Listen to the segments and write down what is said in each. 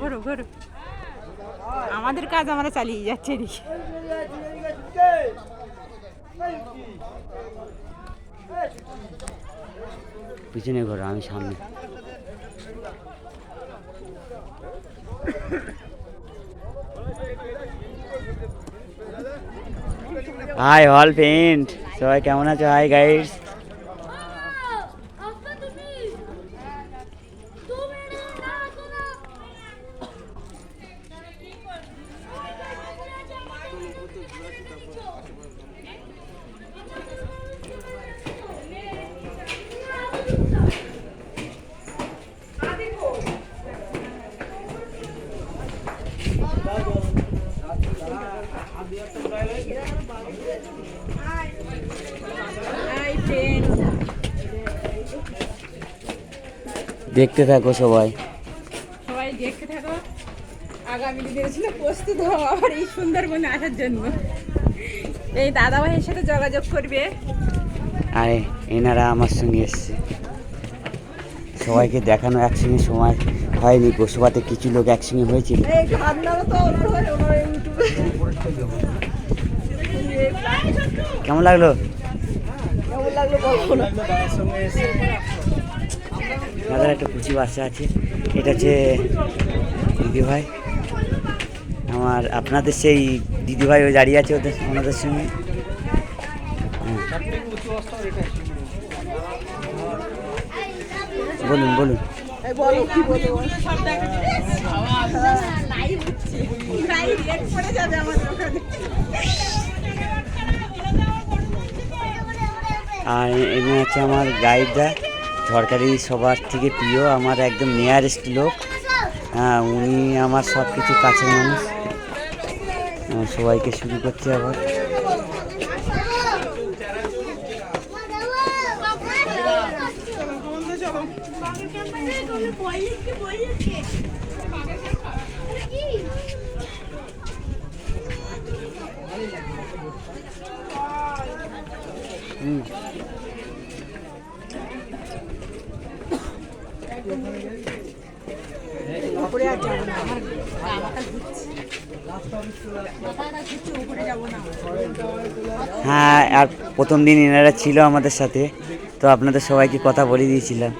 ঘোরো ঘোরো, আমাদের কাজ আমরা চালিয়ে যাচ্ছি এদিকে। পিছনে ঘোরো, আমি সামনে। হাই অল ফ্রেন্ড, সবাই কেমন আছো? Hi guys. দেখতে থাকো সবাই, সবাই দেখতে থাকো। আগামী দিনের জন্য প্রস্তুত হও আবার এই সুন্দরবনে আসার জন্য। এই দাদা ভাইয়ের সাথে যোগাযোগ করবে। আরে এনারা আমার সঙ্গে এসছে, সবাইকে দেখানো একসঙ্গে সময় হয়নি। গোসবাতে কিছু লোক একসঙ্গে হয়েছিল। কেমন লাগলো? দাদার একটা কুচি বাচ্চা আছে, এটা হচ্ছে দিদিভাই আমার। আপনাদের সেই দিদিভাই ওই দাঁড়িয়ে আছে ওদের, ওনাদের সঙ্গে। বলুন বলুন। আর এমনি হচ্ছে আমার গাইডরা, সরকারি সবার থেকে প্রিয়, আমার একদম নিয়ারেস্ট লোক। হ্যাঁ, উনি আমার সব কিছু কাছের মানুষ। সবাইকে শুরু করছে আবার। হ্যাঁ, আর প্রথম দিন এনারা ছিল আমাদের সাথে, তো আপনাদের সবাইকে কথা বলে দিয়েছিলাম।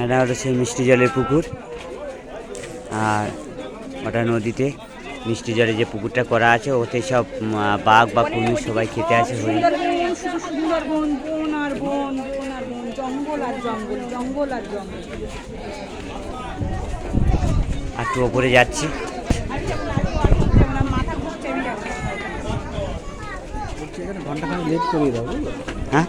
এটা হলো সেই মিষ্টি জলের পুকুর, আর ওটা নদীতে মিষ্টি জলে যে পুকুরটা করা আছে, ওতে সব বাঘ বা কুমির সবাই খেতে আসে। সুন্দরবন বন আর বন, বন আর বন, জঙ্গল আর জঙ্গল, জঙ্গল আর জঙ্গল। আর একটু ওপরে যাচ্ছি। মাথা ঘুরছে, আমি যাবো। হ্যাঁ